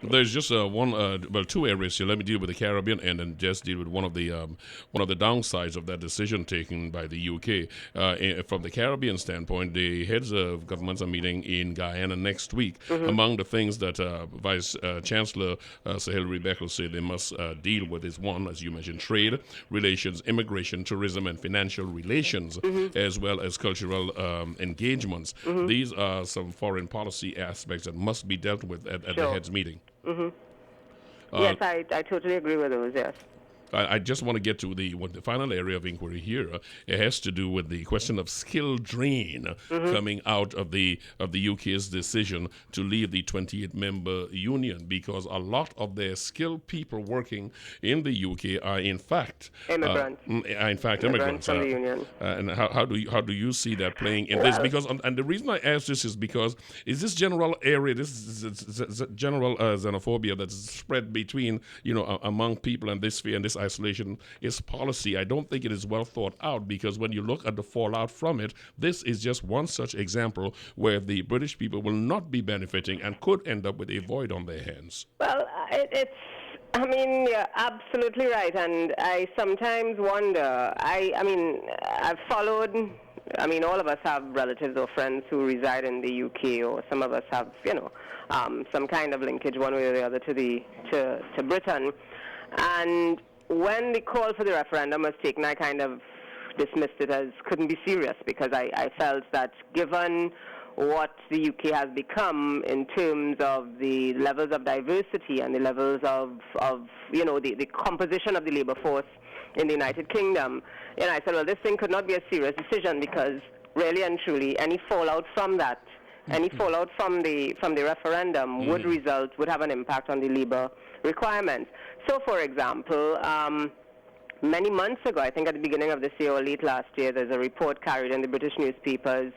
There's just two areas here. Let me deal with the Caribbean and then just deal with one of the downsides of that decision taken by the UK. From the Caribbean standpoint, the heads of governments are meeting in Guyana next week. Mm-hmm. Among the things that Vice Chancellor Sir Hilary Beckles said they must deal with is one, as you mentioned, trade relations, immigration, tourism, and financial relations, Mm-hmm. as well as cultural engagements. Mm-hmm. These are some foreign policy aspects that must be dealt with at the Sure. heads meeting. Mm-hmm. Uh, Yes, I totally agree with those. Yes. I just want to get to the final area of inquiry here. It has to do with the question of skill drain Mm-hmm. coming out of the UK's decision to leave the 28-member union, because a lot of their skilled people working in the UK are in fact Immigrants. immigrants. From the union. And how do you see that playing in this? Well, Because and the reason I ask this is because is this general area, general xenophobia that's spread between among people and this fear and this isolation is policy. I don't think it is well thought out, because when you look at the fallout from it, this is just one such example where the British people will not be benefiting and could end up with a void on their hands. Well, it's. I mean, you're absolutely right, and I sometimes wonder. I mean, I've followed. I mean, all of us have relatives or friends who reside in the UK, or some of us have, some kind of linkage one way or the other to Britain, and when the call for the referendum was taken, I kind of dismissed it as couldn't be serious, because I felt that given what the UK has become in terms of the levels of diversity and the levels of the composition of the labour force in the United Kingdom, I said, well, this thing could not be a serious decision, because really and truly any fallout from that, any fallout from the referendum would have an impact on the labour requirements. So, for example, many months ago, I think at the beginning of this year or late last year, there's a report carried in the British newspapers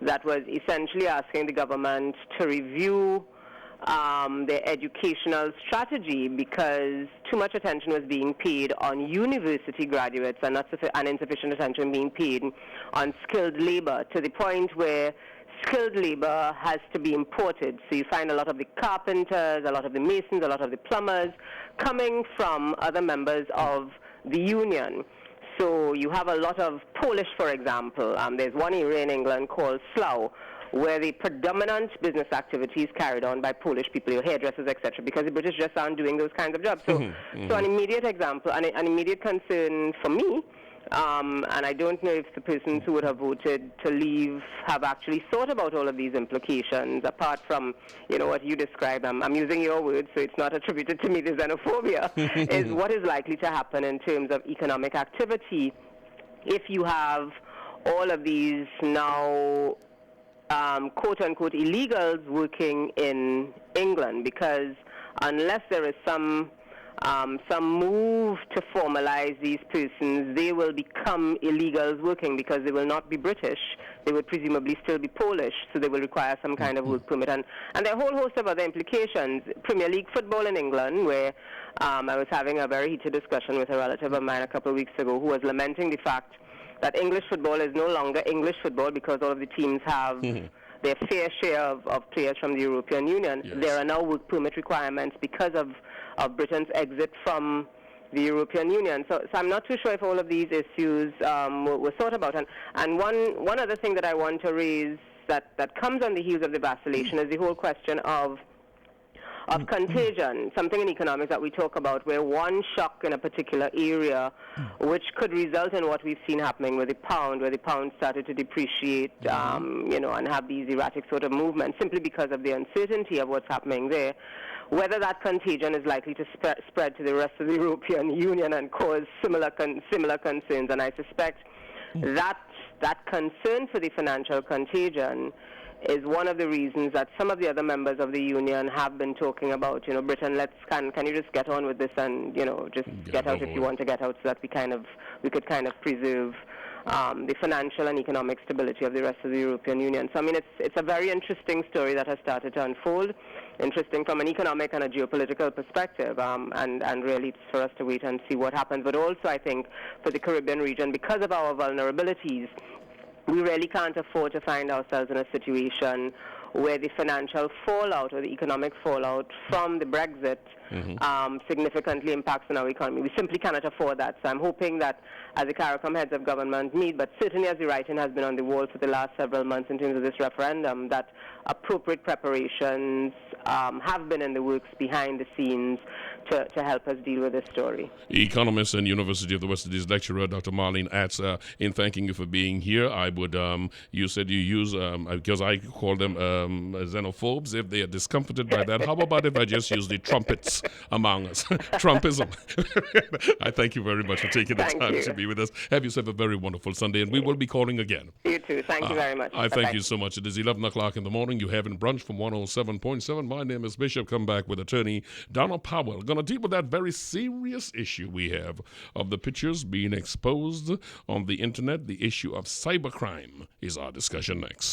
that was essentially asking the government to review their educational strategy, because too much attention was being paid on university graduates and insufficient attention being paid on skilled labor, to the point where skilled labor has to be imported. So you find a lot of the carpenters, a lot of the masons, a lot of the plumbers coming from other members of the union. So you have a lot of Polish, for example. There's one area in England called Slough, where the predominant business activity is carried on by Polish people, your hairdressers, etc., because the British just aren't doing those kinds of jobs. So, so an immediate example, an immediate concern for me, and I don't know if the persons who would have voted to leave have actually thought about all of these implications, apart from, what you described. I'm using your words, so it's not attributed to me, the xenophobia, is what is likely to happen in terms of economic activity if you have all of these now quote-unquote illegals working in England, because unless there is some move to formalize these persons, they will become illegals working, because they will not be British. They would presumably still be Polish, so they will require some kind of work permit. And there are a whole host of other implications. Premier League football in England, where I was having a very heated discussion with a relative of mine a couple of weeks ago, who was lamenting the fact that English football is no longer English football, because all of the teams have their fair share of players from the European Union. Yes. There are now work permit requirements because of Britain's exit from the European Union. So I'm not too sure if all of these issues were thought about. And one other thing that I want to raise that comes on the heels of the vacillation is the whole question of contagion, something in economics that we talk about, where one shock in a particular area, which could result in what we've seen happening with the pound, where the pound started to depreciate, and have these erratic sort of movements, simply because of the uncertainty of what's happening there. Whether that contagion is likely to spread to the rest of the European Union and cause similar concerns, and I suspect that concern for the financial contagion is one of the reasons that some of the other members of the union have been talking about, Britain, can you just get on with this and, just get out if you want to get out, so that we could kind of preserve the financial and economic stability of the rest of the European Union. So, I mean, it's a very interesting story that has started to unfold, interesting from an economic and a geopolitical perspective, and really it's for us to wait and see what happens. But also, I think, for the Caribbean region, because of our vulnerabilities, we really can't afford to find ourselves in a situation where the financial fallout or the economic fallout from the Brexit significantly impacts on our economy. We simply cannot afford that. So I'm hoping that as the CARICOM heads of government meet, but certainly as the writing has been on the wall for the last several months in terms of this referendum, that appropriate preparations have been in the works behind the scenes to help us deal with this story. Economist and University of the West Indies lecturer, Dr. Marlene Attzs, in thanking you for being here, I would, you said you use, because I call them xenophobes, if they are discomforted by that, how about if I just use the trumpets among us? Trumpism. I thank you very much for taking the time to be with us. Have yourself a very wonderful Sunday, and we will be calling again. You too. Thank you very much. I thank you so much. It is 11 o'clock in the morning. You have in Brunch from 107.7. My name is Bishop. Come back with attorney Donna Powell. Going to deal with that very serious issue we have of the pictures being exposed on the internet. The issue of cybercrime is our discussion next.